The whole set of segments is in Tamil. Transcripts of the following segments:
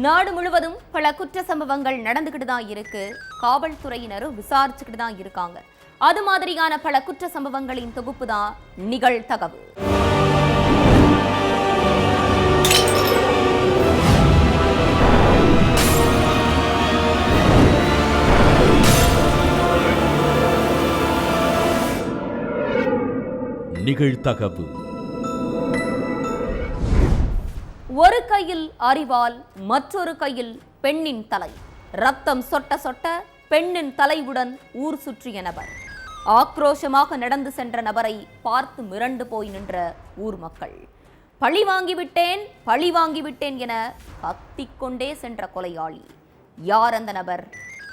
நாடு முழுவதும் பல குற்ற சம்பவங்கள் நடந்துகிட்டு தான் இருக்கு. காவல்துறையினரும் விசாரிச்சுக்கிட்டு தான் இருக்காங்க. அது மாதிரியான பல குற்ற சம்பவங்களின் தொகுப்பு தான் நிகழ்தகவு. நிகழ்தகவு. ஒரு கையில் அரிவாள், மற்றொரு கையில் பெண்ணின் தலை. ரத்தம் சொட்ட சொட்ட பெண்ணின் தலையுடன் ஊர் சுற்றிய நபர். ஆக்ரோஷமாக நடந்து சென்ற நபரை பார்த்து மிரண்டு போய் நின்ற ஊர் மக்கள். பழி வாங்கிவிட்டேன் என கத்திக்கொண்டே சென்ற கொலையாளி. யார் அந்த நபர்?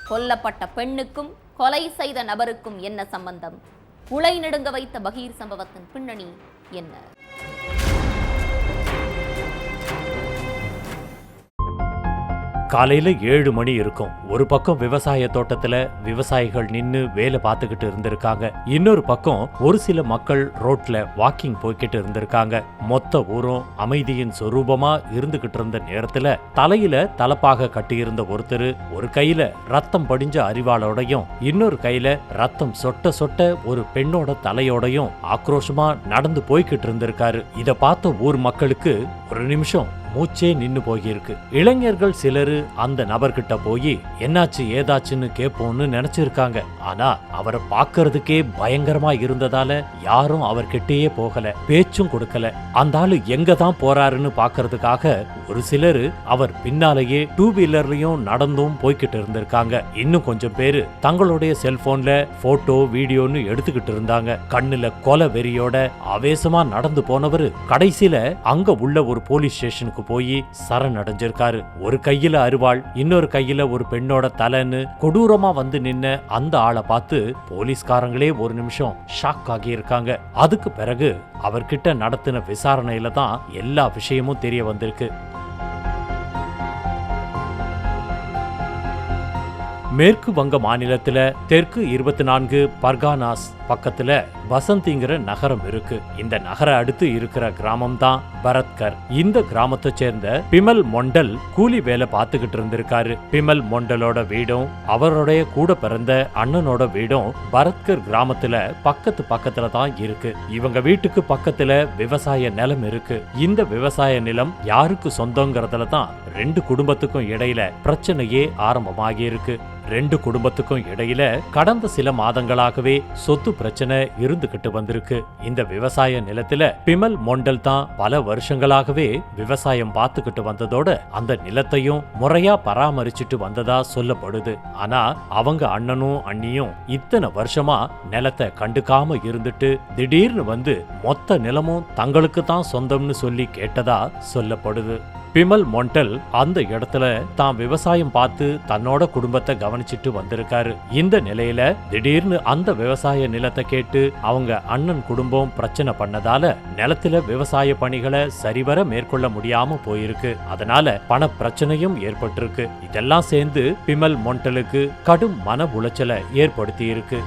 கொல்லப்பட்ட பெண்ணுக்கும் கொலை செய்த நபருக்கும் என்ன சம்பந்தம்? உலை நடுங்க வைத்த பகீர் சம்பவத்தின் பின்னணி என்ன? காலையில 7 மணி இருக்கும். ஒரு பக்கம் விவசாய தோட்டத்துல விவசாயிகள் நின்னு வேலை பார்த்துக்கிட்டு இருந்திருக்காங்க. இன்னொரு பக்கம் ஒரு சில மக்கள் ரோட்ல வாக்கிங் போய்கிட்டு இருந்திருக்காங்க. மொத்த ஊரும் அமைதியின் சொரூபமா இருந்துகிட்டு இருந்த நேரத்துல தலையில தலப்பாக கட்டியிருந்த ஒருத்தர் ஒரு கையில ரத்தம் படிஞ்ச அரிவாளோடையும் இன்னொரு கையில ரத்தம் சொட்ட சொட்ட ஒரு பெண்ணோட தலையோடையும் ஆக்ரோஷமா நடந்து போய்கிட்டு இருந்திருக்காரு. இத பார்த்த ஊர் மக்களுக்கு ஒரு நிமிஷம் மூச்சே நின்னு போயிருக்கு. இளைஞர்கள் சிலரு அந்த நபர்கிட்ட போய் என்னாச்சு ஏதாச்சுன்னு கேட்போம்னு நினைச்சிருக்காங்க. ஆனா அவரை பார்க்கறதுக்கே பயங்கரமா இருந்ததால யாரும் அவர்கிட்டயே போகல, பேச்சும் கொடுக்கல. அந்த ஆளு எங்க தான் போறாருன்னு பாக்குறதுக்காக ஒரு சிலரு அவர் பின்னாலேயே 2 வீலர்லயும் நடந்தும் போய்கிட்டு இருந்திருக்காங்க. இன்னும் கொஞ்சம் பேரு தங்களுடைய செல்போன்ல போட்டோ வீடியோன்னு எடுத்துக்கிட்டு இருந்தாங்க. கண்ணுல கொலை வெறியோட ஆவேசமா நடந்து போனவரு கடைசியில அங்க உள்ள ஒரு போலீஸ் ஸ்டேஷனுக்கு போய் சரணடைஞ்சிருக்காரு. ஒரு கையில அரிவாள், இன்னொரு கையில ஒரு பெண்ணோட தலைன்னு கொடூரமா வந்து நின்ன அந்த ஆளை பார்த்து போலீஸ்காரங்களே ஒரு நிமிஷம் ஷாக் ஆகி இருக்காங்க. அதுக்கு பிறகு அவர்கிட்ட நடத்தின விசாரணையில தான் எல்லா விஷயமும் தெரிய வந்திருக்கு. மேற்கு வங்க மாநிலத்துல தெற்கு 24 பர்கானாஸ் பக்கத்துல வசந்திங்கிற நகரம் இருக்கு. இந்த நகர அடுத்து இருக்கிற கிராமம் தான் பரத்கர். இந்த கிராமத்தை சேர்ந்த பிமல் மொண்டல் கூலி வேலை பார்த்துக்கிட்டு இருந்திருக்காரு. பிமல் மொண்டலோட வீடும் அவருடைய கூட பிறந்த அண்ணனோட வீடும் பரத்கர் கிராமத்துல பக்கத்துல தான் இருக்கு. இவங்க வீட்டுக்கு பக்கத்துல விவசாய நிலம் இருக்கு. இந்த விவசாய நிலம் யாருக்கு சொந்தங்கிறதுல தான் 2 குடும்பத்துக்கும் இடையில பிரச்சனையே ஆரம்பமாகி இருக்கு. 2 குடும்பத்துக்கும் இடையில கடந்த சில மாதங்களாகவே சொத்து பிரச்சனை இருந்துகிட்டு வந்திருக்கு. இந்த விவசாய நிலத்துல பிமல் மொண்டல் தான் பல வருஷங்களாகவே விவசாயம் பார்த்துக்கிட்டு வந்ததோட அந்த நிலத்தையும் முறையா பராமரிச்சுட்டு வந்ததா சொல்லப்படுது. ஆனா அவங்க அண்ணனும் அண்ணியும் இத்தனை வருஷமா நிலத்தை கண்டுக்காம இருந்துட்டு திடீர்னு வந்து மொத்த நிலமும் தங்களுக்கு தான் சொந்தம்னு சொல்லி கேட்டதா சொல்லப்படுது. பிமல் மொண்டல் அந்த இடத்துல தான் விவசாயம் பார்த்து தன்னோட குடும்பத்தை கவனிச்சிட்டு வந்திருக்காரு. இந்த நிலையில திடீர்னு அந்த விவசாய நிலத்தை கேட்டு அவங்க அண்ணன் குடும்பம் பிரச்சனை பண்ணதால நிலத்துல விவசாய பணிகளை சரிவர மேற்கொள்ள முடியாம போயிருக்கு. அதனால பண பிரச்சனையும் ஏற்பட்டிருக்கு. இதெல்லாம் சேர்ந்து பிமல் மொண்டலுக்கு கடும் மன உளைச்சலை ஏற்படுத்தி இருக்கு.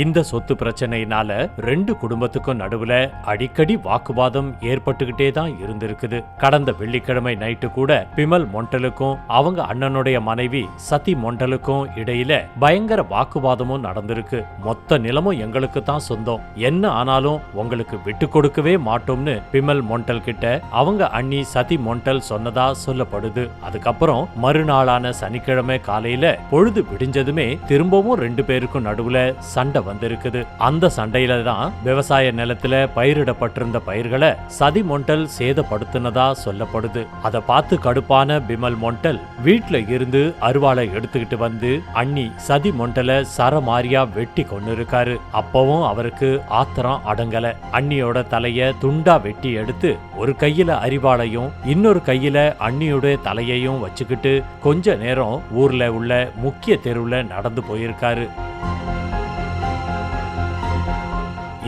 இந்த சொத்து பிரச்சனையினால 2 குடும்பத்துக்கும் நடுவுல அடிக்கடி வாக்குவாதம் ஏற்பட்டுக்கிட்டே தான் இருந்திருக்குது. கடந்த வெள்ளிக்கிழமை நைட்டு கூட பிமல் மொண்டலுக்கும் அவங்க அண்ணனுடைய மனைவி சதி மொண்டலுக்கும் இடையில பயங்கர வாக்குவாதமும் நடந்திருக்கு. மொத்த நிலமும் எங்களுக்கு தான் சொந்தம், என்ன ஆனாலும் உங்களுக்கு விட்டு கொடுக்கவே மாட்டோம்னு பிமல் மொண்டல் கிட்ட அவங்க அண்ணி சதி மொண்டல் சொன்னதா சொல்லப்படுது. அதுக்கப்புறம் மறுநாளான சனிக்கிழமை காலையில பொழுது விடிஞ்சதுமே திரும்பவும் 2 பேருக்கும் நடுவுல சண்டை வந்திருக்குது. அந்த சண்டையில தான் விவசாய நிலத்துல பயிரிடப்பட்டிருந்த பயிர்களை சதி மொண்டல் சேதப்படுத்தினதா சொல்லப்படுது. அதை பார்த்து கடுப்பான பிமல் மொண்டல் வீட்டுல இருந்து அருவாளை எடுத்துக்கிட்டு வந்து அண்ணி சதி மொண்டலை சரமாரியா வெட்டி கொண்டு இருக்காரு. அப்பவும் அவருக்கு ஆத்திரம் அடங்கல. அண்ணியோட தலைய துண்டா வெட்டி எடுத்து ஒரு கையில அரிவாளையும் இன்னொரு கையில அண்ணியோட தலையையும் வச்சுக்கிட்டு கொஞ்ச நேரம் ஊர்ல உள்ள முக்கிய தெருவுல நடந்து போயிருக்காரு.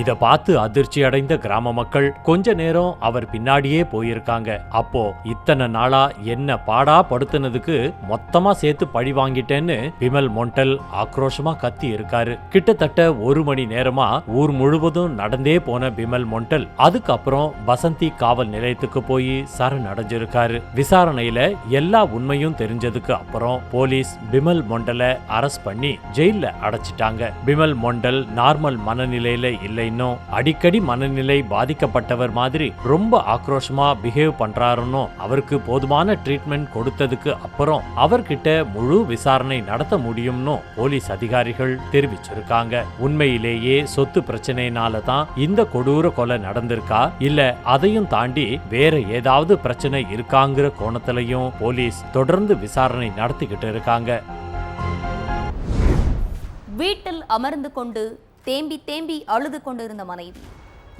இத பார்த்து அதிர்ச்சி அடைந்த கிராம மக்கள் கொஞ்ச நேரம் அவர் பின்னாடியே போயிருக்காங்க. அப்போ இத்தனை நாளா என்ன பாடா படுத்துனதுக்கு மொத்தமா சேர்த்து பழி வாங்கிட்டேன்னு பிமல் மொண்டல் ஆக்ரோஷமா கத்தி இருக்காரு. கிட்டத்தட்ட 1 மணி நேரமா ஊர் முழுவதும் நடந்தே போன பிமல் மொண்டல் அதுக்கப்புறம் பசந்தி காவல் நிலையத்துக்கு போய் சரணடைஞ்சிருக்காரு. விசாரணையில எல்லா உண்மையும் தெரிஞ்சதுக்கு அப்புறம் போலீஸ் பிமல் மொண்டலை அரெஸ்ட் பண்ணி ஜெயில அடைச்சிட்டாங்க. பிமல் மொண்டல் நார்மல் மனநிலையில இல்லைன்னு, அடிக்கடி மனநிலை பாதிக்கப்பட்டவர் மாதிரி ரொம்ப ஆக்ரோஷமா பிஹேவ் பண்றாருன்னு அவருக்கு போதுமான ட்ரீட்மெண்ட் கொடுத்ததுக்கு அப்புறம் அவர்கிட்ட முழு விசாரணை நடத்த முடியும்னு போலீஸ் அதிகாரிகள் தெரிவிச்சிருக்காங்க. உண்மையிலேயே சொத்து பிரச்சனையினால தான் இந்த கொடூர கொலை நடந்திருக்கா, இல்ல அதையும் தாண்டி வேற ஏதாவது பிரச்சனை இருக்காங்கிற கோணத்திலையும் போலீஸ் தொடர்ந்து விசாரணை நடத்திக்கிட்டு இருக்காங்க. வீட்டில் அமர்ந்து கொண்டு தேம்பி தேம்பி அழுது கொண்டிருந்த மனைவி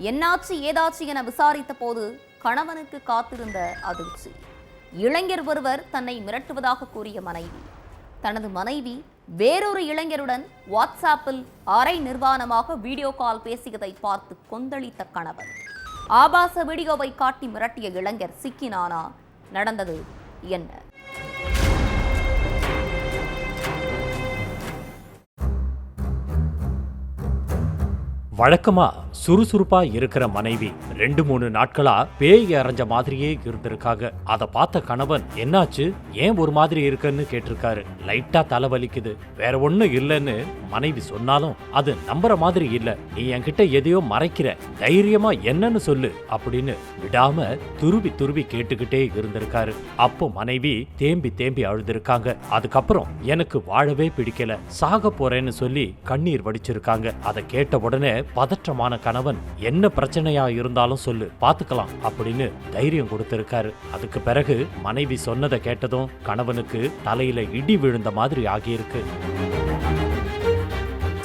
என்னாச்சு ஏதாச்சு என விசாரித்த போது கணவனுக்கு காத்திருந்த அதிர்ச்சி. இளைஞர் ஒருவர் தன்னை மிரட்டுவதாக கூறிய மனைவி தனது மனைவி வேறொரு இளைஞருடன் வாட்ஸ்ஆப்பில் அரை நிர்வாணமாக வீடியோ கால் பேசியதை பார்த்து கொந்தளித்த கணவர். ஆபாச வீடியோவை காட்டி மிரட்டிய இளைஞர் சிக்கினானா? நடந்தது என்ன? வழக்கமா சுறுசுறுப்பா இருக்கிற மனைவி 2-3 நாட்களா பேய் அரைஞ்ச மாதிரியே இருந்திருக்காங்க. அதை பார்த்த கணவன் என்னாச்சு, ஏன் ஒரு மாதிரி இருக்குன்னு கேட்டிருக்காரு. லைட்டா தலைவலிக்குது, வேற ஒண்ணும் இல்லைன்னு மனைவி சொன்னாலும் அது நம்புற மாதிரி இல்ல, நீ என்கிட்ட எதையோ மறைக்கிற, தைரியமா என்னன்னு சொல்லு அப்படின்னு விடாம துருவி துருவி கேட்டுக்கிட்டே இருந்திருக்காரு. அப்போ மனைவி தேம்பி தேம்பி அழுதுருக்காங்க. அதுக்கப்புறம் எனக்கு வாழவே பிடிக்கல, சாக போறேன்னு சொல்லி கண்ணீர் வடிச்சிருக்காங்க. அதை கேட்ட உடனே பதற்றமான கணவன் என்ன பிரச்சனையா இருந்தாலும் சொல்லு, பாத்துக்கலாம் அப்படின்னு தைரியம் கொடுத்திருக்காரு. அதுக்கு பிறகு மனைவி சொன்னதை கேட்டதும் கணவனுக்கு தலையில இடி விழுந்த மாதிரி ஆகியிருக்கு.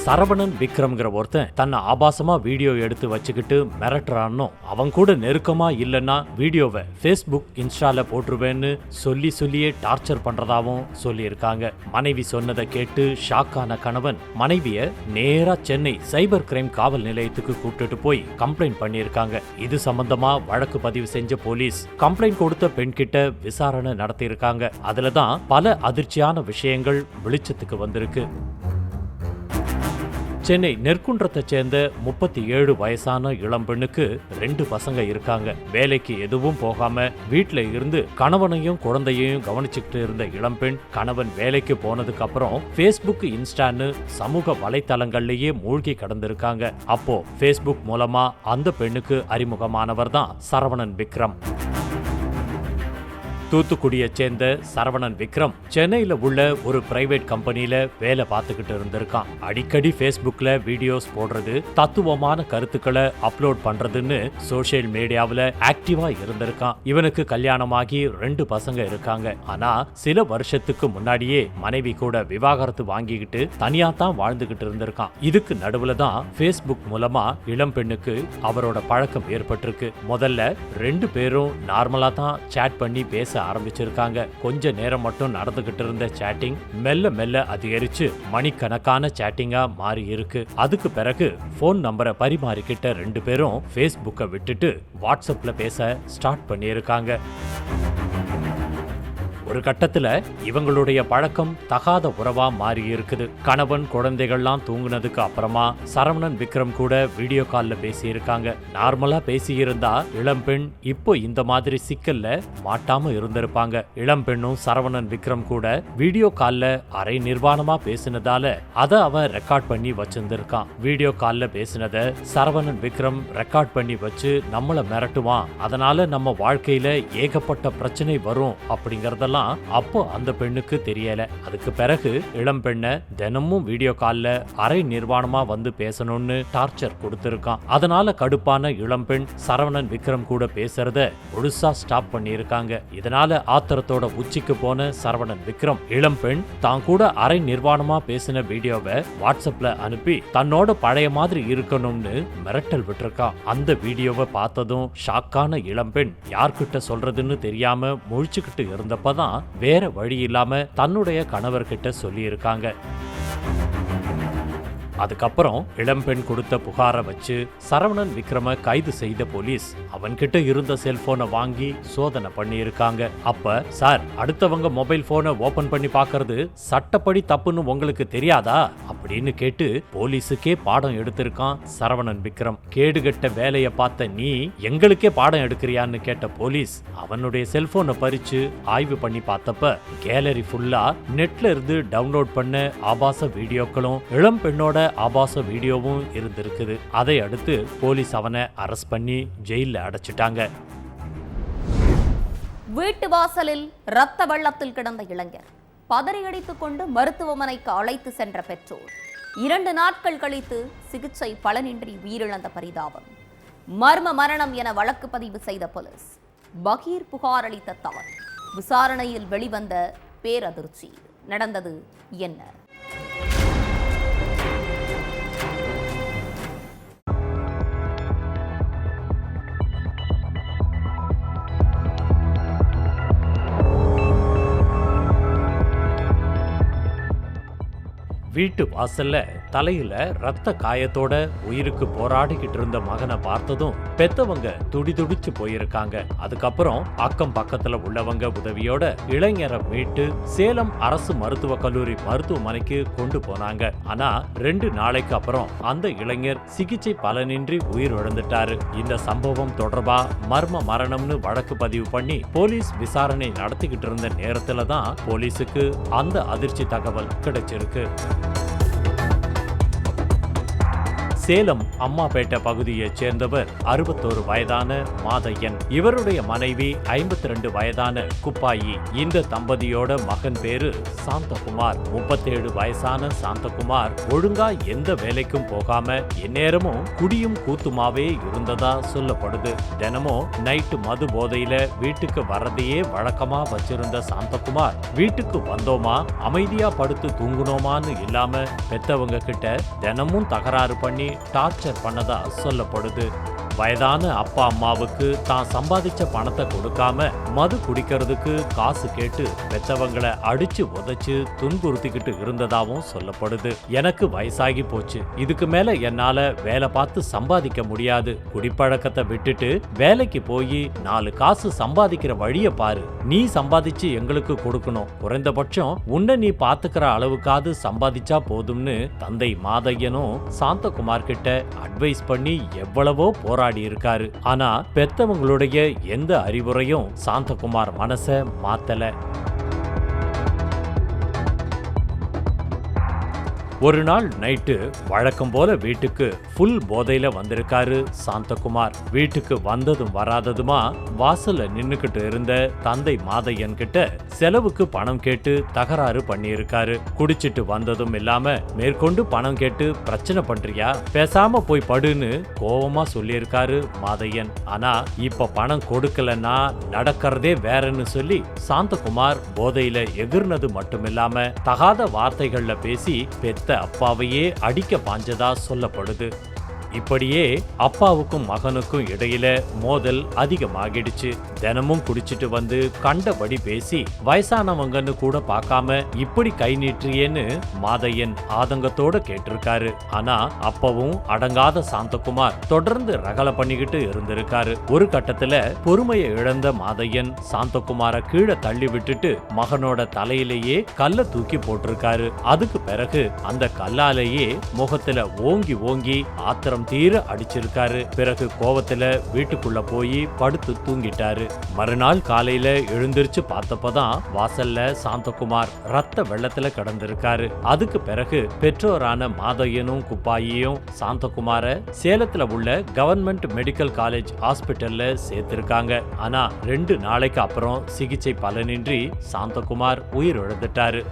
சரவணன் விக்ரம்ங்கிற ஒருத்தன் தன்னை ஆபாசமா வீடியோ எடுத்து வச்சுக்கிட்டு மிரட்டுறான்னு, அவன் கூட நெருக்கமா இல்லைன்னா வீடியோவை ஃபேஸ்புக் இன்ஸ்டால போட்டுருவேன்னு சொல்லியே டார்ச்சர் பண்றதாவும் சொல்லியிருக்காங்க. மனைவி சொன்னதை கேட்டு ஷாக்கான கணவன் மனைவிய நேரா சென்னை சைபர் கிரைம் காவல் நிலையத்துக்கு கூப்பிட்டு போய் கம்ப்ளைண்ட் பண்ணியிருக்காங்க. இது சம்பந்தமா வழக்கு பதிவு செஞ்ச போலீஸ் கம்ப்ளைண்ட் கொடுத்த பெண்கிட்ட விசாரணை நடத்தியிருக்காங்க. அதுலதான் பல அதிர்ச்சியான விஷயங்கள் வெளிச்சத்துக்கு வந்திருக்கு. சென்னை நெற்குன்றத்தை சேர்ந்த 37 வயசான இளம்பெண்ணுக்கு 2 பசங்க இருக்காங்க. வேலைக்கு எதுவும் போகாம வீட்டுல இருந்து கணவனையும் குழந்தையையும் கவனிச்சுக்கிட்டு இருந்த இளம்பெண் கணவன் வேலைக்கு போனதுக்கு அப்புறம் ஃபேஸ்புக் இன்ஸ்டான்னு சமூக வலைத்தளங்கள்லயே மூழ்கி கடந்திருக்காங்க. அப்போ ஃபேஸ்புக் மூலமா அந்த பெண்ணுக்கு அறிமுகமானவர் தான் சரவணன் விக்ரம். தூத்துக்குடியை சேர்ந்த சரவணன் விக்ரம் சென்னையில உள்ள ஒரு பிரைவேட் கம்பெனியில வேலை பார்த்துக்கிட்டு இருந்திருக்கான். அடிக்கடி ஃபேஸ்புக்ல வீடியோஸ் போடுறது, தத்துவமான கருத்துக்களை அப்லோட் பண்றதுன்னு சோசியல் மீடியாவில் ஆக்டிவா இருந்திருக்கான். இவனுக்கு கல்யாணமாகி 2 பசங்க இருக்காங்க. ஆனா சில வருஷத்துக்கு முன்னாடியே மனைவி கூட விவாகரத்து வாங்கிக்கிட்டு தனியா தான் வாழ்ந்துகிட்டு இருந்திருக்கான். இதுக்கு நடுவுல தான் ஃபேஸ்புக் மூலமா இளம் பெண்ணுக்கு அவரோட பழக்கம் ஏற்பட்டிருக்கு. முதல்ல 2 பேரும் நார்மலா தான் சேட் பண்ணி பேச ஆரம்பிச்சிருக்காங்க. கொஞ்ச நேரம் மட்டும் நடந்துகிட்டு இருந்த சேட்டிங் மெல்ல மெல்ல அதிகரிச்சு மணிக்கணக்கான சேட்டிங்கா மாறி இருக்கு. அதுக்கு பிறகு போன் நம்பரை பரிமாறிக்கிட்ட 2 பேரும் ஃபேஸ்புக்கை விட்டுட்டு வாட்ஸ்அப்ல பேச ஸ்டார்ட் பண்ணியிருக்காங்க. ஒரு கட்டத்துல இவங்களுடைய பழக்கம் தகாத உறவா மாறி இருக்குது. கணவன் குழந்தைகள்லாம் தூங்குனதுக்கு அப்புறமா சரவணன் விக்ரம் கூட வீடியோ கால்ல பேசியிருக்காங்க. நார்மலா பேசியிருந்தா இளம்பெண் இப்போ இந்த மாதிரி சிக்கல்ல மாட்டாம இருந்திருப்பாங்க. இளம்பெண்ணும் சரவணன் விக்ரம் கூட வீடியோ கால்ல அரை நிர்வாணமா பேசினதால அதை அவன் ரெக்கார்ட் பண்ணி வச்சிருந்திருக்கான். வீடியோ கால்ல பேசினத சரவணன் விக்ரம் ரெக்கார்ட் பண்ணி வச்சு நம்மள மிரட்டுவான், அதனால நம்ம வாழ்க்கையில ஏகப்பட்ட பிரச்சனை வரும் அப்படிங்கறதெல்லாம் அப்போ அந்த பெண்ணுக்கு தெரியல. அதுக்கு பிறகு இளம் பெண்ணை தினமும் வீடியோ கால்ல அரை நிர்வாணமா வந்து பேசணும்னு டார்ச்சர் கொடுத்திருக்கான். அதனால கடுப்பான இளம் பெண் சரவணன் விக்ரம் கூட பேசுறத முழுசா ஸ்டாப் பண்ணியிருக்காங்க. இதனால ஆத்திரத்தோட உச்சிக்கு போன சரவணன் விக்ரம் இளம் பெண் தான் கூட அரை நிர்வாணமா பேசின வீடியோவை வாட்ஸ்அப்ல அனுப்பி தன்னோட பழைய மாதிரி இருக்கணும்னு மிரட்டல் விட்டுருக்கான். அந்த வீடியோவை பார்த்ததும் ஷாக்கான இளம் பெண் யார்கிட்ட சொல்றதுன்னு தெரியாம முழிச்சுக்கிட்டு இருந்தப்பதான் வேற வழி இல்லாம தன்னுடைய கணவர்கிட்ட சொல்லி இருக்காங்க. அதுக்கப்புறம் இளம்பெண் கொடுத்த புகாரை வச்சு சரவணன் விக்ரம கைது செய்த போலீஸ் அவன்கிட்ட இருந்த செல்போனை வாங்கி சோதனை பண்ணி இருக்காங்க. அப்ப சார், அடுத்தவங்க மொபைல் போனை ஓபன் பண்ணி பார்க்கிறது சட்டப்படி தப்புன்னு உங்களுக்கு தெரியாதா அப்படின்னு கேட்டு போலீஸுக்கே பாடம் எடுத்திருக்கான் சரவணன் விக்ரம். கேடுகட்ட வேலையை பார்த்த நீ எங்களுக்கே பாடம் எடுக்கிறியான்னு கேட்ட போலீஸ் அவனுடைய செல்போனை பறிச்சு ஆய்வு பண்ணி பார்த்தப்ப கேலரி ஃபுல்லா நெட்ல இருந்து டவுன்லோட் பண்ண ஆபாச வீடியோக்களும் இளம் பெண்ணோட ஆபாச வீடியோவும் இருந்திருக்குது. அதை அடுத்து போலீஸ் அவனை அரெஸ்ட் பண்ணி ஜெயில அடைச்சிட்டாங்க. வீட்டு வாசலில் ரத்த வெள்ளத்தில் கிடந்த இளைஞர் பதறியடித்துக் கொண்டு மருத்துவமனைக்கு அழைத்து சென்ற பெற்றோர் 2 நாட்கள் கழித்து சிகிச்சை பலனின்றி உயிரிழந்த பரிதாபம். மர்ம மரணம் என வழக்கு பதிவு செய்த போலீஸ். பகீர் புகார் அளித்த தாய். விசாரணையில் வெளிவந்த பேரதிர்ச்சி. நடந்தது என்ன? வீட்டு வாசல்ல தலையில ரத்த காயத்தோட உயிருக்கு போராடிக்கிட்டு இருந்த மகனை பார்த்ததும் பெத்தவங்க துடிதுடிச்சு போயிருக்காங்க. அதுக்கப்புறம் அக்கம் பக்கத்துல உள்ளவங்க உதவியோட இளைஞரை மீட்டு சேலம் அரசு மருத்துவக் கல்லூரி மருத்துவமனைக்கு கொண்டு போனாங்க. ஆனா 2 நாளைக்கு அப்புறம் அந்த இளைஞர் சிகிச்சை பலனின்றி உயிரிழந்துட்டாரு. இந்த சம்பவம் தொடர்பா மர்ம மரணம்னு வழக்கு பதிவு பண்ணி போலீஸ் விசாரணை நடத்திக்கிட்டு இருந்த நேரத்துல தான் போலீஸுக்கு அந்த அதிர்ச்சி தகவல் கிடைச்சிருக்கு. சேலம் அம்மாபேட்டை பகுதியைச் சேர்ந்தவர் 61 வயதான மாதையன். இவருடைய மனைவி 52 வயதான குப்பாயி. இந்த தம்பதியோட மகன் பேரு சாந்தகுமார். 37 வயசான சாந்தகுமார் ஒழுங்கா எந்த வேலைக்கும் போகாம எந்நேரமும் குடியும் கூத்துமாவே இருந்ததா சொல்லப்படுது. தினமும் நைட்டு மது போதையில வீட்டுக்கு வரதையே வழக்கமா வச்சிருந்த சாந்தகுமார் வீட்டுக்கு வந்தோமா அமைதியா படுத்து தூங்குனோமான்னு இல்லாம பெத்தவங்க கிட்ட தினமும் தகராறு பண்ணி டார்ச்சர் பண்ணதா சொல்லப்படுது. வயதான அப்பா அம்மாவுக்கு தான் சம்பாதிச்ச பணத்தை கொடுக்காம மது குடிக்கிறதுக்கு காசு கேட்டு பெத்தவங்களை அடிச்சு உதைச்சு துன்புறுத்திக்கிட்டு இருந்ததாவும் சொல்லப்படுது. எனக்கு வயசாகி போச்சு, இதுக்கு மேல என்னால வேலை பார்த்து சம்பாதிக்க முடியாது. குடிப்பழக்கத்தை விட்டுட்டு வேலைக்கு போய் 4 காசு சம்பாதிக்கிற வழிய பாரு. நீ சம்பாதிச்சு எங்களுக்கு கொடுக்கணும். குறைந்தபட்சம் உன்னை நீ பாத்துக்கிற அளவுக்காவது சம்பாதிச்சா போதும்னு தந்தை மாதையனும் சாந்தகுமார் கிட்ட அட்வைஸ் பண்ணி எவ்வளவோ போராடி இருக்காரு. ஆனா பெத்தவங்களுடைய எந்த அறிவுரையும் சாந்தகுமார் மனசை மாத்தல. ஒரு நாள் நைட்டு வழக்கம் போல வீட்டுக்கு ஃபுல் போதையில வந்திருக்காரு சாந்தகுமார். வீட்டுக்கு வந்ததும் வராததுமா வாசல்ல நின்னுக்கிட்டு இருந்த தந்தை மாதையன் கிட்ட செலவுக்கு பணம் கேட்டு தகராறு பண்ணியிருக்காரு. குடிச்சிட்டு வந்ததும் இல்லாம மேற்கொண்டு பணம் கேட்டு பிரச்சனை பண்றியா, பேசாம போய் படுன்னு கோவமா சொல்லியிருக்காரு மாதையன். ஆனா இப்ப பணம் கொடுக்கலன்னா நடக்கிறதே வேறன்னு சொல்லி சாந்தகுமார் போதையில எகிர்னது மட்டுமில்லாம தகாத வார்த்தைகள்ல பேசி அப்பாவையே அடிக்க பாஞ்சதா சொல்லப்படுது. இப்படியே அப்பாவுக்கும் மகனுக்கும் இடையில மோதல் அதிகமாகிடுச்சு. தினமும் குடிச்சிட்டு வந்து கண்டபடி பேசி வயசானவங்கன்னு கூட பார்க்காம இப்படி கை நீட்டியேன்னு மாதையன் ஆதங்கத்தோட கேட்டிருக்காரு. ஆனா அப்பவும் அடங்காத சாந்தகுமார் தொடர்ந்து ரகலை பண்ணிக்கிட்டு இருந்திருக்காரு. ஒரு கட்டத்துல பொறுமையை இழந்த மாதையன் சாந்தகுமார கீழே தள்ளி விட்டுட்டு மகனோட தலையிலேயே கல்ல தூக்கி போட்டிருக்காரு. அதுக்கு பிறகு அந்த கல்லாலேயே முகத்துல ஓங்கி ஓங்கி ஆத்திரம் தீர அடிச்சிருக்காரு. பிறகு கோவத்துல வீட்டுக்குள்ள போய் படுத்து தூங்கிட்டாரு. மறுநாள் காலையில எழுந்திருச்சு பார்த்தப்பதான் வாசல்ல சாந்தகுமார் ரத்த வெள்ளத்துல கிடந்திருக்காரு. அதுக்கு பிறகு பெற்றோரான மாதையனும் குப்பாயியும் சாந்தகுமார சேலத்துல உள்ள கவர்மெண்ட் மெடிக்கல் காலேஜ் ஹாஸ்பிட்டல்ல சேர்த்திருக்காங்க. ஆனா 2 நாளைக்கு அப்புறம் சிகிச்சை பலனின்றி சாந்தகுமார் உயிரிழந்துட்டாரு.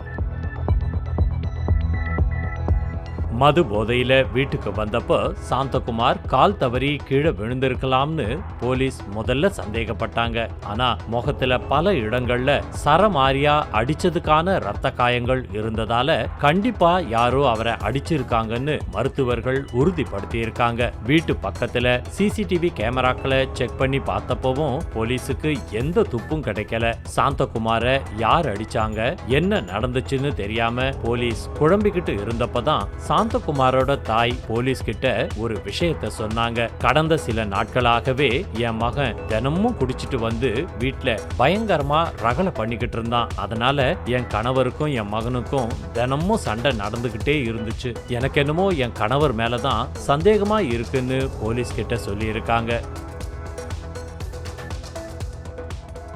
மது போதையில வீட்டுக்கு வந்தப்போ சாந்தகுமார் கால் தவறி கீழே விழுந்திருக்கலாம்னு போலீஸ் முதல்ல சந்தேகப்பட்டாங்க. ஆனா முகத்துல பல இடங்கள்ல சரமாரியா அடிச்சதுக்கான ரத்த காயங்கள் இருந்ததால கண்டிப்பா யாரோ அவரை அடிச்சிருக்காங்கன்னு மருத்துவர்கள் உறுதிப்படுத்தி இருக்காங்க. வீட்டு பக்கத்துல சிசிடிவி கேமராக்களை செக் பண்ணி பார்த்தப்பவும் போலீஸுக்கு எந்த துப்பும் கிடைக்கல. சாந்தகுமார யார் அடிச்சாங்க, என்ன நடந்துச்சுன்னு தெரியாம போலீஸ் குழம்பிக்கிட்டு இருந்தப்பதான் சாந்தகுமாரோட தாய் போலீஸ் கிட்ட ஒரு விஷயத்த சொன்னாங்க. கடந்த சில நாட்களாகவே என் மகன் தினமும் குடிச்சிட்டு வந்து வீட்டுல பயங்கரமா ரகலை பண்ணிக்கிட்டு இருந்தான். அதனால என் கணவருக்கும் என் மகனுக்கும் தினமும் சண்டை நடந்துகிட்டே இருந்துச்சு. எனக்கு என்னமோ என் கணவர் மேலதான் சந்தேகமா இருக்குன்னு போலீஸ் கிட்ட சொல்லி இருக்காங்க.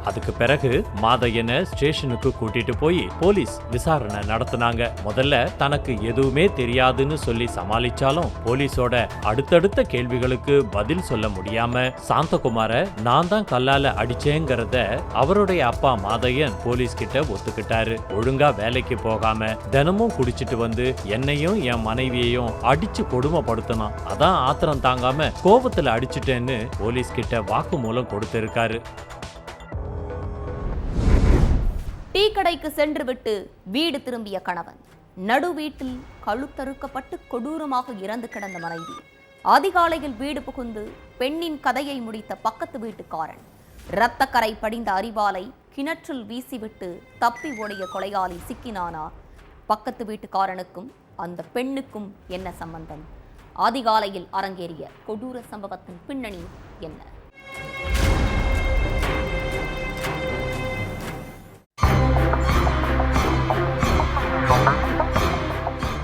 அதுக்கு பிறகு மாதையனை ஸ்டேஷனுக்கு கூட்டிட்டு போய் போலீஸ் விசாரணை நடத்தினாங்க. முதல்ல தனக்கு எதுவுமே தெரியாதுன்னு சொல்லி சமாளிச்சாலும் போலீஸோட அடுத்தடுத்த கேள்விகளுக்கு பதில் சொல்ல முடியாம சாந்தகுமார நான் தான் கல்லால அடிச்சேங்கிறத அவருடைய அப்பா மாதையன் போலீஸ் கிட்ட ஒத்துக்கிட்டாரு. ஒழுங்கா வேலைக்கு போகாம தினமும் குடிச்சிட்டு வந்து என்னையும் என் மனைவியையும் அடிச்சு கொடுமைப்படுத்தணும். அதான் ஆத்திரம் தாங்காம கோபத்துல அடிச்சுட்டேன்னு போலீஸ் கிட்ட வாக்குமூலம் கொடுத்திருக்காரு. டீ கடைக்கு சென்றுவிட்டு வீடு திரும்பிய கணவன், நடு வீட்டில் கழுத்தறுக்கப்பட்டு கொடூரமாக இறந்து கிடந்த மனைவி, அதிகாலையில் வீடு புகுந்து பெண்ணின் கதையை முடித்த பக்கத்து வீட்டுக்காரன், இரத்தக்கரை படிந்த அரிவாளை கிணற்றில் வீசிவிட்டு தப்பி ஓடிய கொலையாளி சிக்கினானா? பக்கத்து வீட்டுக்காரனுக்கும் அந்த பெண்ணுக்கும் என்ன சம்பந்தம்? அதிகாலையில் அரங்கேறிய கொடூர சம்பவத்தின் பின்னணி என்ன?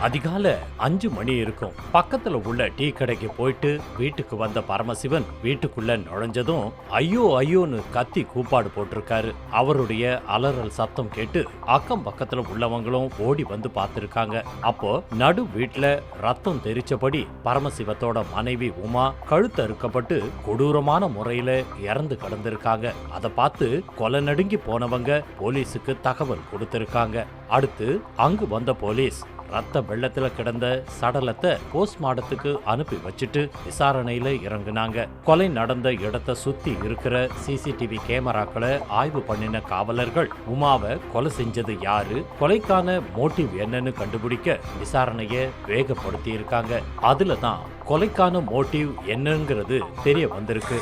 அதிகாலை 5 மணி இருக்கும். பக்கத்துல உள்ள டீ கடைக்கு போயிட்டு வீட்டுக்கு வந்த பரமசிவன் வீட்டுக்குள்ள நுழைஞ்சதும் ஐயோ ஐயோன்னு கத்தி கூப்பாடு போட்டிருக்காரு. அவருடைய அலறல் சத்தம் கேட்டு அக்கம் பக்கத்துல உள்ளவங்களும் ஓடி வந்து பார்த்திருக்காங்க. அப்போ நடு வீட்டுல ரத்தம் தெரிச்சபடி பரமசிவத்தோட மனைவி உமா கழுத்து அறுக்கப்பட்டு கொடூரமான முறையில இறந்து கிடந்திருக்காங்க. அதை பார்த்து கொலை நடுங்கி போனவங்க போலீஸுக்கு தகவல் கொடுத்திருக்காங்க. அடுத்து அங்கு வந்த போலீஸ் ரத்த வெள்ளத்துல கிடந்த சடலத்தை போஸ்ட்மார்ட்டத்துக்கு அனுப்பி வச்சுட்டு விசாரணையில இறங்குனாங்க. கொலை நடந்த இடத்தை சுத்தி இருக்கிற சிசிடிவி கேமராக்களை ஆய்வு பண்ணின காவலர்கள் உமாவை கொலை செஞ்சது யாரு, கொலைக்கான மோட்டிவ் என்னன்னு கண்டுபிடிக்க விசாரணையை வேகப்படுத்தி இருக்காங்க. அதுலதான் கொலைக்கான மோட்டிவ் என்னங்கிறது தெரிய வந்திருக்கு.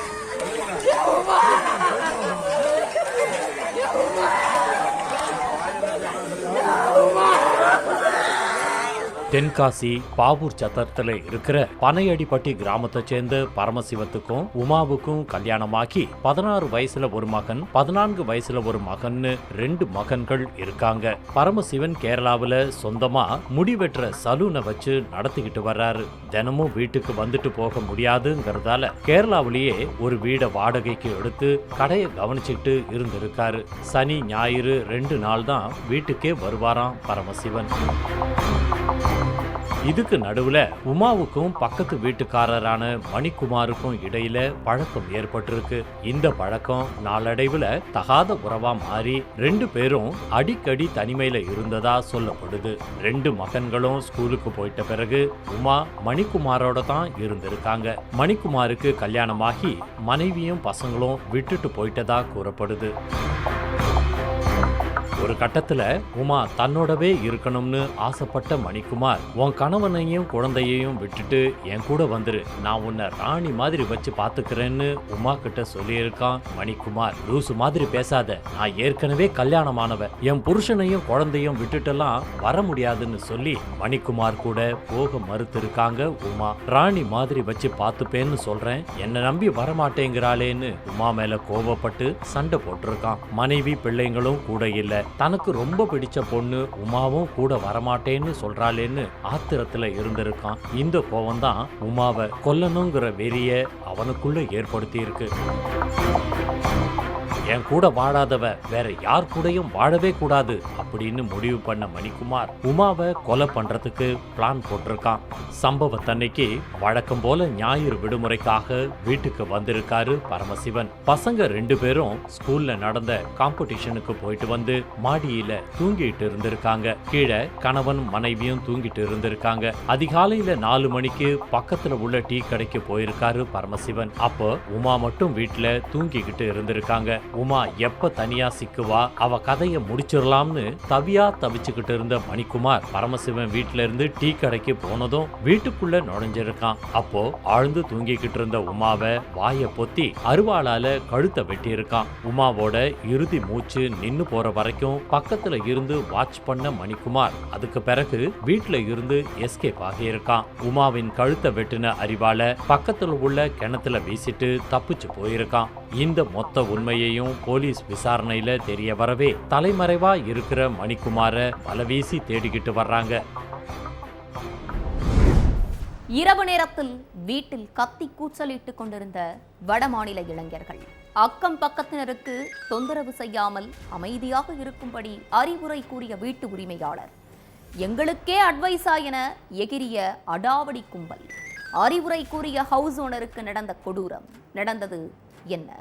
தென்காசி பாவூர் சத்திரத்துல இருக்கிற பனையடிப்பட்டி கிராமத்தை சேர்ந்த பரமசிவத்துக்கும் உமாவுக்கும் கல்யாணமாக்கி 16 வயசுல ஒரு மகன் 14 வயசுல ஒரு மகன்னு 2 மகன்கள் இருக்காங்க. பரமசிவன் கேரளாவுல சொந்தமா முடிவெற்ற சலூனை வச்சு நடத்திக்கிட்டு வர்றாரு. தினமும் வீட்டுக்கு வந்துட்டு போக முடியாதுங்கிறதால கேரளாவிலேயே ஒரு வீடை வாடகைக்கு எடுத்து கடையை கவனிச்சுட்டு இருந்திருக்காரு. சனி ஞாயிறு 2 நாள் தான் வீட்டுக்கே வருவாராம் பரமசிவன். இதுக்கு நடுவுல உமாவுக்கும் பக்கத்து வீட்டுக்காரரான மணிக்குமாருக்கும் இடையில பழக்கம் ஏற்பட்டிருக்கு. இந்த பழக்கம் நாளடைவுல தகாத உறவா மாறி 2 பேரும் அடிக்கடி தனிமையில இருந்ததா சொல்லப்படுது. 2 மகன்களும் ஸ்கூலுக்கு போயிட்ட பிறகு உமா மணிக்குமாரோட தான் இருந்திருக்காங்க. மணிக்குமாருக்கு கல்யாணமாகி மனைவியும் பசங்களும் விட்டுட்டு போயிட்டதா கூறப்படுது. ஒரு கட்டத்துல உமா தன்னோடவே இருக்கணும்னு ஆசைப்பட்ட மணிக்குமார், உன் கணவனையும் குழந்தையையும் விட்டுட்டு என் கூட வந்துரு, நான் உன்னை ராணி மாதிரி வச்சு பாத்துக்கிறேன்னு உமா கிட்ட சொல்லியிருக்கான் மணிக்குமார். லூசு மாதிரி பேசாத, நான் ஏற்கனவே கல்யாணமானவ, என் புருஷனையும் குழந்தையும் விட்டுட்டெல்லாம் வர முடியாதுன்னு சொல்லி மணிக்குமார் கூட போக மறுத்திருக்காங்க உமா. ராணி மாதிரி வச்சு பாத்துப்பேன்னு சொல்றேன், என்ன நம்பி வரமாட்டேங்கிறாளேன்னு உமா மேல கோபப்பட்டு சண்டை போட்டிருக்கான். மனைவி பிள்ளைங்களும் கூட இல்ல, தனக்கு ரொம்ப பிடிச்ச பொண்ணு உமாவும் கூட வரமாட்டேன்னு சொல்றாளேன்னு ஆத்திரத்துல இருந்திருக்கான். இந்த கோவம் தான் உமாவை கொல்லணுங்கிற வெறிய அவனுக்குள்ள ஏற்படுத்தி இருக்கு. என் கூட வாழாதவ வேற யார் கூடயும் வாழவே கூடாது அப்படின்னு முடிவு பண்ண மணிக்குமார் உமாவை கொலை பண்றதுக்கு பிளான் போட்டிருக்கான். சம்பவத்தன்னைக்கு வழக்கம் போல ஞாயிறு விடுமுறைக்காக வீட்டுக்கு வந்திருக்காரு பரமசிவன். பசங்க 2 பேரும் ஸ்கூல்ல நடந்த காம்படிஷனுக்கு போயிட்டு வந்து மாடியில தூங்கிட்டு இருந்திருக்காங்க. கீழே கணவன் மனைவியும் தூங்கிட்டு இருந்திருக்காங்க. அதிகாலையில 4 மணிக்கு பக்கத்துல உள்ள டீ கடைக்கு போயிருக்காரு பரமசிவன். அப்போ உமா மட்டும் வீட்டுல தூங்கிக்கிட்டு இருந்திருக்காங்க. உமா எப்ப தனியா சிக்குவா, அவ கதையை முடிச்சிடலாம்னு தவியா தவிச்சுக்கிட்டு இருந்த மணிக்குமார் பரமசிவன் வீட்டுல இருந்து டீ கடைக்கு போனதும் வீட்டுக்குள்ள நுழைஞ்சிருக்கான். அப்போ ஆழ்ந்து தூங்கிக்கிட்டு இருந்த உமாவை வாய பொத்தி அருவாளால கழுத்தை வெட்டி இருக்கான். உமாவோட இறுதி மூச்சு நின்னு போற வரைக்கும் பக்கத்துல இருந்து வாட்ச் பண்ண மணிக்குமார் அதுக்கு பிறகு வீட்டுல இருந்து எஸ்கேப் ஆகியிருக்கான். உமாவின் கழுத்தை வெட்டின அரிவாள பக்கத்துல உள்ள கிணத்துல வீசிட்டு தப்பிச்சு போயிருக்கான். இந்த மொத்த உண்மையையும் போலீஸ் விசாரணையில தெரிய வரவே தலைமறைவா இருக்கிற மணிக்குமார வலவீசி தேடிக்கிட்டு வர்றாங்க. இரவு நேரத்தில் வீட்டில் கத்தி கூச்சலிட்டுக் கொண்டிருந்த வடமாநில இளைஞர்கள் அக்கம் பக்கத்தினருக்கு தொந்தரவு செய்யாமல் அமைதியாக இருக்கும்படி அறிவுரை கூறிய வீட்டு உரிமையாளர் எங்களுக்கே அட்வைஸா என எகிரிய அடாவடி கும்பல். அறிவுரை கூறிய ஹவுஸ் ஓனருக்கு நடந்த கொடூரம் நடந்தது என்ன?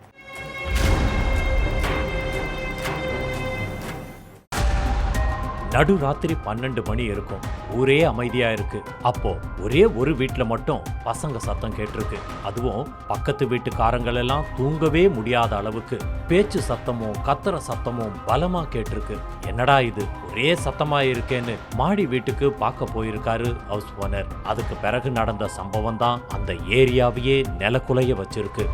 நடுராத்திரி 12 மணி இருக்கும். ஊரே அமைதியா இருக்கு. அப்போ ஒரே ஒரு வீட்டுல மட்டும் பசங்க சத்தம் கேட்டிருக்கு. அதுவும் பக்கத்து வீட்டுக்காரங்கள் எல்லாம் தூங்கவே முடியாத அளவுக்கு பேச்சு சத்தமும் கத்துற சத்தமும் பலமா கேட்டிருக்கு. என்னடா இது ஒரே சத்தமா இருக்கேன்னு மாடி வீட்டுக்கு பார்க்க போயிருக்காரு ஹவுஸ் ஓனர். அதுக்கு பிறகு நடந்த சம்பவம் தான் அந்த ஏரியாவையே நிலக்குலைய வச்சிருக்கு.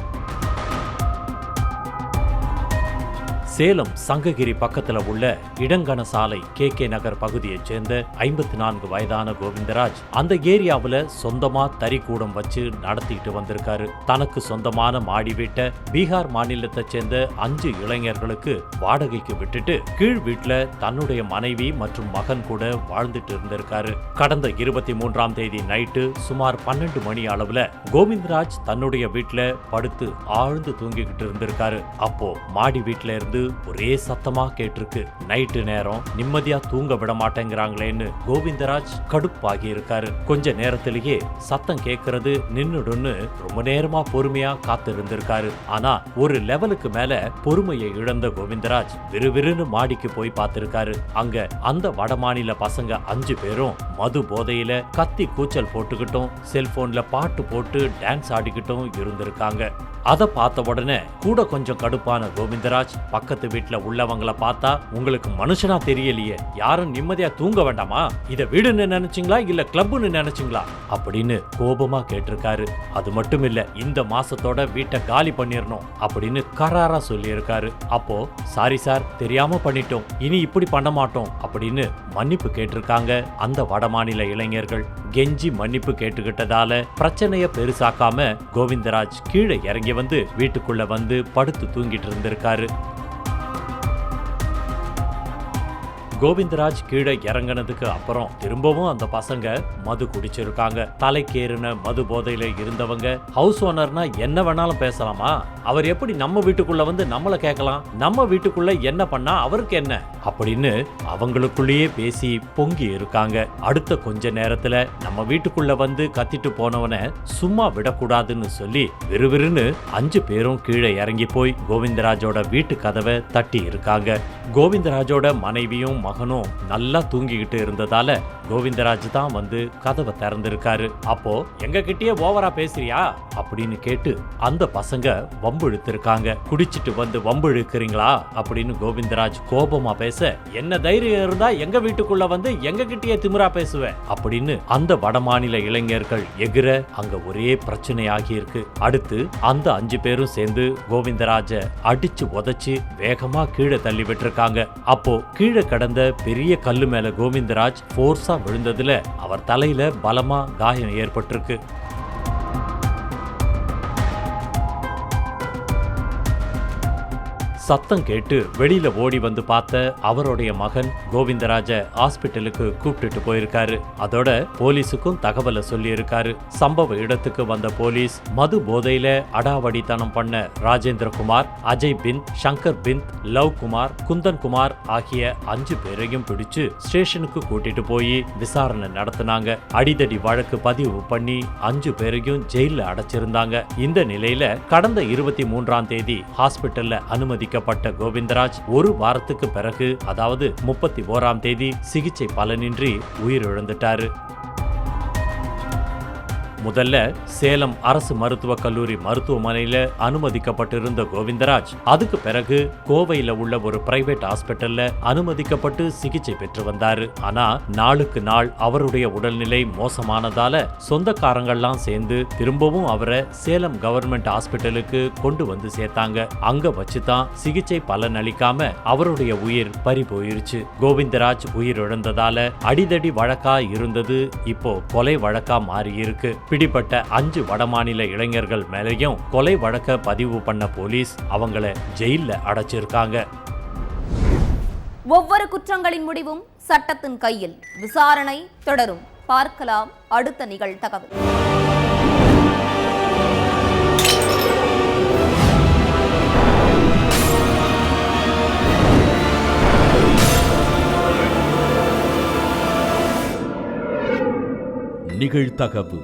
சேலம் சங்ககிரி பக்கத்துல உள்ள இடங்கன சாலை KK நகர் பகுதியைச் சேர்ந்த 54 வயதான கோவிந்தராஜ் அந்த ஏரியாவுல சொந்தமா தறிக்கூடம் வச்சு நடத்திட்டு வந்திருக்காரு. தனக்கு சொந்தமான மாடி வீட்டை பீகார் மாநிலத்தைச் சேர்ந்த 5 இளைஞர்களுக்கு வாடகைக்கு விட்டுட்டு கீழ் வீட்டுல தன்னுடைய மனைவி மற்றும் மகன் கூட வாழ்ந்துட்டு இருந்திருக்காரு. கடந்த 23ஆம் தேதி நைட்டு சுமார் 12 மணி அளவுல கோவிந்தராஜ் தன்னுடைய வீட்டுல படுத்து ஆழ்ந்து தூங்கிக்கிட்டு இருந்திருக்காரு. அப்போ மாடி வீட்டுல இருந்து ஒரே சத்தமா கேட்டிருக்கு. நைட்டு நேரம் நிம்மதியா தூங்க விட மாட்டேங்கிறாங்களேன்னு கோவிந்தராஜ் கடுப்பாகி இருக்காரு. கொஞ்ச நேரத்திலேயே சத்தம் கேட்கறது நின்னுடுன்னு ரொம்ப நேரமா பொறுமையா காத்து இருந்திருக்காரு. ஆனா ஒரு லெவலுக்கு மேல பொறுமையை இழந்த கோவிந்தராஜ் விறுவிறுன்னு மாடிக்கு போய் பார்த்திருக்காரு. அங்க அந்த வடமாநில பசங்க 5 பேரும் மது போதையில கத்தி கூச்சல் போட்டுக்கிட்டும் செல்போன்ல பாட்டு போட்டு டான்ஸ் ஆடிக்கிட்டும் இருந்திருக்காங்க. அதை பார்த்த உடனே கூட கொஞ்சம் கடுப்பான கோவிந்தராஜ் பக்கத்து வீட்டுல உள்ளவங்களை பார்த்தா உங்களுக்கு மனுஷனா தெரியலையே, யாரும் நிம்மதியா தூங்க வேண்டாமா, இத வீடுன்னு நினைச்சீங்களா இல்ல கிளப்னு நினைச்சீங்களா அப்படின்னு கோபமா கேட்டிருக்காரு. அது மட்டும் இல்ல இந்த மாசத்தோட வீட்டை காலி பண்ணிரணும் அப்படின்னு கராரா சொல்லி இருக்காரு. அப்போ சாரி சார் தெரியாம பண்ணிட்டோம், இனி இப்படி பண்ண மாட்டோம் அப்படின்னு மன்னிப்பு கேட்டிருக்காங்க அந்த வடமாநில இளைஞர்கள். கெஞ்சி மன்னிப்பு கேட்டுக்கிட்டதால பிரச்சனைய பெருசாக்காம கோவிந்தராஜ் கீழே இறங்கி வந்து வீட்டுக்குள்ள வந்து படுத்து தூங்கிட்டு இருந்திருக்காரு. கோவிந்தராஜ் கீழே இறங்கினதுக்கு அப்புறம் திரும்பவும் அந்த பசங்க மது குடிச்சிருக்காங்க. தலைக்கேறின மது போதையில இருந்தவங்க ஹவுஸ் ஓனர்னா என்ன வேணாலும் பேசலாமா, அவர் எப்படி நம்ம வீட்டுக்குள்ள வந்து நம்மள கேட்கலாம், நம்ம வீட்டுக்குள்ள என்ன பண்ணா அவருக்கு என்ன அப்படின்னு அவங்களுக்குள்ளேயே பேசி பொங்கி இருக்காங்க. அடுத்த கொஞ்ச நேரத்துல நம்ம வீட்டுக்குள்ள வந்து கத்திட்டு போனவனை சும்மா விடக்கூடாதுன்னு சொல்லி விறுவிறுன்னு 5 பேரும் கீழே இறங்கி போய் கோவிந்தராஜோட வீட்டு கதவை தட்டி இருக்காங்க. கோவிந்தராஜோட மனைவியும் மகனும் நல்லா தூங்கிக்கிட்டு இருந்ததால கோவிந்தராஜ் தான் வந்து கதவை திறந்திருக்காரு. அப்போ எங்க கிட்டயே ஓவரா பேசுறியா அப்படின்னு கேட்டு அந்த பசங்க வம்பு இழுத்திருக்காங்க. குடிச்சிட்டு வந்து வம்பு இழுக்கிறீங்களா அப்படின்னு கோவிந்தராஜ் கோபமா பேச, என்ன தைரியம் இருந்தா எங்க வீட்டுக்குள்ள வந்து எங்க கிட்டயே திமிரா பேசுவேன் அப்படின்னு அந்த வடமாநில இளைஞர்கள் எகிர அங்க ஒரே பிரச்சனையாகி இருக்கு. அடுத்து அந்த 5 பேரும் சேர்ந்து கோவிந்தராஜ அடிச்சு உதைச்சு வேகமா கீழே தள்ளி விட்டுருக்காங்க. அப்போ கீழே கடந்த பெரிய கல்லு மேல கோவிந்தராஜ் போர்ஸா விழுந்ததுல அவர் தலையில பலமா காயம் ஏற்பட்டிருக்கு. சத்தம் கேட்டு வெளியில ஓடி வந்து பார்த்த அவருடைய மகன் கோவிந்தராஜ ஹாஸ்பிட்டலுக்கு கூப்பிட்டுட்டு போயிருக்காரு. அதோட போலீஸுக்கும் தகவலை சொல்லி இருக்காரு. சம்பவ இடத்துக்கு வந்த போலீஸ் மது போதையில அடாவடித்தனம் பண்ண ராஜேந்திரகுமார், அஜய் பிந்த், சங்கர் பிந்த், லவ் குமார், குந்தன் குமார் ஆகிய 5 பேரையும் பிடிச்சு ஸ்டேஷனுக்கு கூட்டிட்டு போய் விசாரணை நடத்தினாங்க. அடிதடி வழக்கு பதிவு பண்ணி 5 பேரையும் ஜெயில அடைச்சிருந்தாங்க. இந்த நிலையில கடந்த 23ஆம் தேதி ஹாஸ்பிட்டல்ல அனுமதிக்க கோவிந்தராஜ் ஒரு வாரத்துக்கு பிறகு அதாவது 31ஆம் தேதி சிகிச்சை பலனின்றி உயிரிழந்துட்டாரு. முதல்ல சேலம் அரசு மருத்துவக் கல்லூரி மருத்துவமனையில அனுமதிக்கப்பட்டிருந்த கோவிந்தராஜ் அதுக்கு பிறகு கோவையில உள்ள ஒரு பிரைவேட் ஹாஸ்பிட்டல்ல அனுமதிக்கப்பட்டு சிகிச்சை பெற்று வந்தாரு. ஆனா நாளுக்கு நாள் அவருடைய உடல்நிலை மோசமானதால சொந்தக்காரங்கள்லாம் சேர்ந்து திரும்பவும் அவரை சேலம் கவர்மெண்ட் ஹாஸ்பிட்டலுக்கு கொண்டு வந்து சேர்த்தாங்க. அங்க வச்சுதான் சிகிச்சை பலனளிக்காம அவருடைய உயிர் பறி போயிருச்சு. கோவிந்தராஜ் உயிரிழந்ததால அடிதடி வழக்கா இருந்தது இப்போ கொலை வழக்கா மாறி இருக்கு. பிடிப்பட்ட 5 வடமாநில இளைஞர்கள் மேலேயும் கொலை வழக்க பதிவு பண்ண போலீஸ் அவங்கள ஜெயில்ல அடைச்சிருக்காங்க. ஒவ்வொரு குற்றங்களின் முடிவும் சட்டத்தின் கையில். விசாரணை தொடரும். பார்க்கலாம் அடுத்த நிகழ்தகவல். நிகழ்தகவு